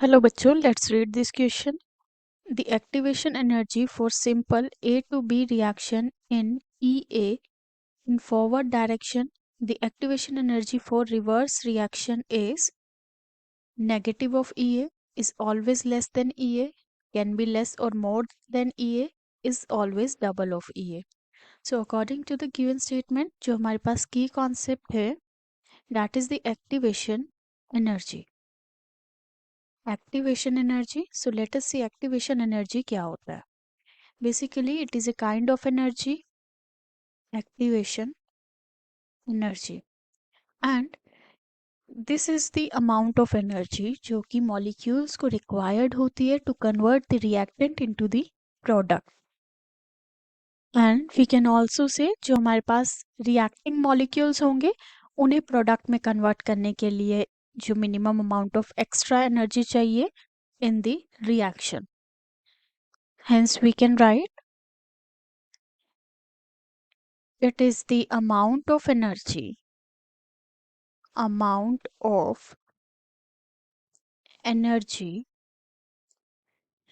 Hello बच्चों, let's read this question. The activation energy for simple A to B reaction in EA in forward direction. The activation energy for reverse reaction is negative of EA is always less than EA, can be less or more than EA, is always double of EA. So according to the given statement, जो हमारे पास key concept है, that is the activation energy. Activation energy. So let us see activation energy क्या होता है. Basically, it is a kind of energy, activation energy, and this is the amount of energy जो कि molecules को required होती है to convert the reactant into the product. And we can also say जो हमारे पास reacting molecules होंगे उन्हें product में convert करने के लिए जो minimum amount of extra energy चाहिए in the reaction. Hence we can write it is the amount of energy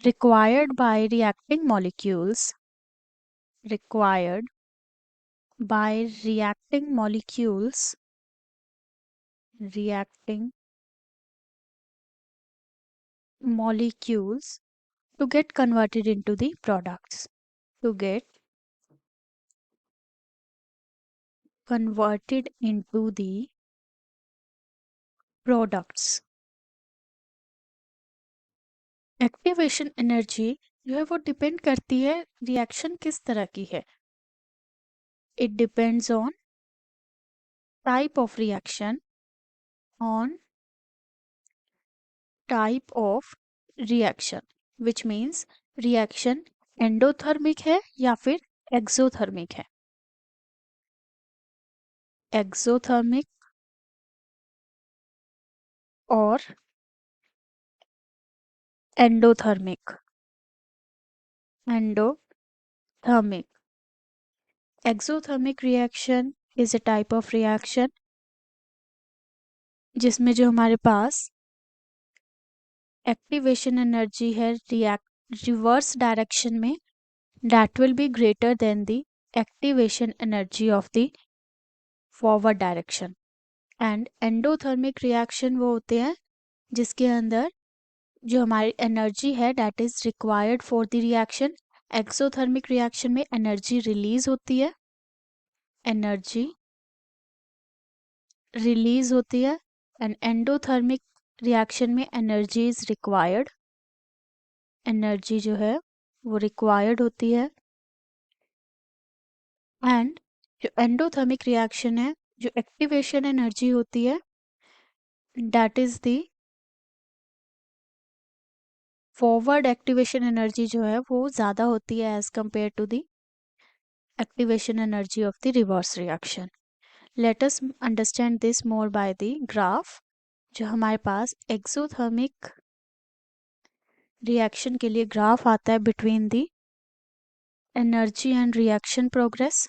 required by reacting molecules reacting molecules to get converted into the products, to get converted into the products. Activation energy जो है वो depend करती है reaction किस तरह की है. It depends on type of reaction, on type of reaction, which means reaction endothermic है या फिर एक्सोथर्मिक है. एक्सोथर्मिक और endothermic. Exothermic reaction is a type of reaction जिसमें जो हमारे पास एक्टिवेशन एनर्जी है रिवर्स डायरेक्शन में, that will be greater than the activation energy of the forward direction. And endothermic reaction वो होते हैं जिसके अंदर जो हमारी एनर्जी है that is required for the reaction. Exothermic reaction में एनर्जी रिलीज होती है एंड एंडोथर्मिक रिएक्शन में एनर्जी इज रिक्वायर्ड, एनर्जी जो है वो रिक्वायर्ड होती है. एंड जो एंडोथर्मिक रिएक्शन है, जो एक्टिवेशन एनर्जी होती है that is the forward activation energy जो है वो ज़्यादा होती है as compare to the activation energy of the reverse reaction. Let us understand this more by the graph. जो हमारे पास एक्सोथर्मिक रिएक्शन के लिए ग्राफ आता है between the energy and reaction progress.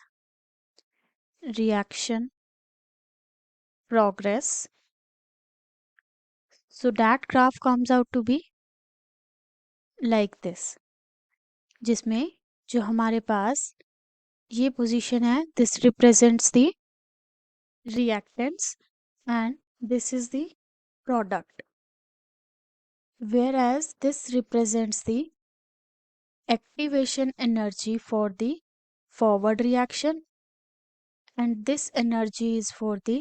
So that graph comes out to be like this, जिसमें जो हमारे पास ये पोजीशन है this represents the reactants and this is the product, whereas this represents the activation energy for the forward reaction and this energy is for the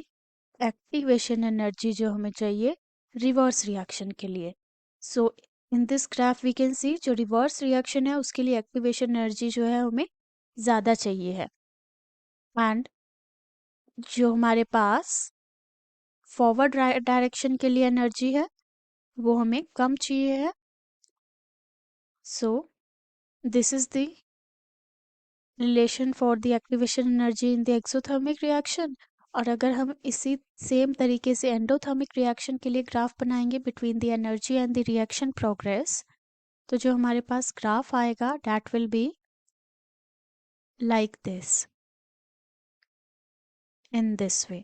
activation energy जो हमें चाहिए reverse reaction के लिए. So in this graph we can see जो reverse reaction है उसके लिए activation energy जो है हमें ज़्यादा चाहिए है and जो हमारे पास फॉरवर्ड डायरेक्शन के लिए एनर्जी है वो हमें कम चाहिए है. So this is the relation for the activation energy in the exothermic reaction. और अगर हम इसी सेम तरीके से एंडोथर्मिक रिएक्शन के लिए ग्राफ बनाएंगे between the energy and the reaction progress, तो जो हमारे पास ग्राफ आएगा that will be like this, in this way.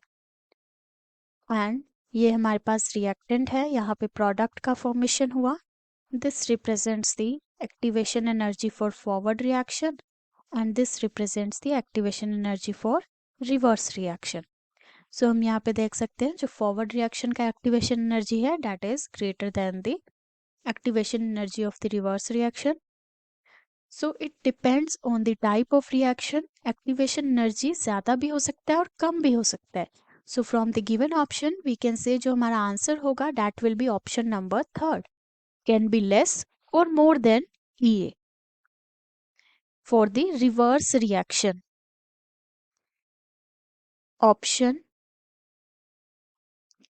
And ये हमारे पास रिएक्टेंट है, यहाँ पे प्रोडक्ट का फॉर्मेशन हुआ. This represents the activation energy for forward reaction and this represents the activation energy for reverse reaction. So हम यहाँ पे देख सकते हैं जो फॉरवर्ड रिएक्शन का एक्टिवेशन एनर्जी है that is greater than the activation energy of the reverse reaction. So it depends on the type of reaction. Activation energy ज़्यादा भी हो सकता है और कम भी हो सकता है. So from the given option we can say जो हमारा आंसर होगा that will be option number third, can be less or more than EA for the reverse reaction. Option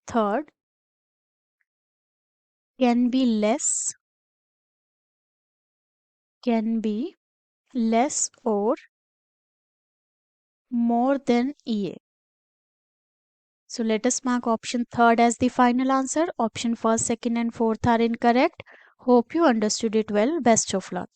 third, can be less, can be less or more than EA. So let us mark option third as the final answer. Option first, second and fourth are incorrect. Hope you understood it well. Best of luck.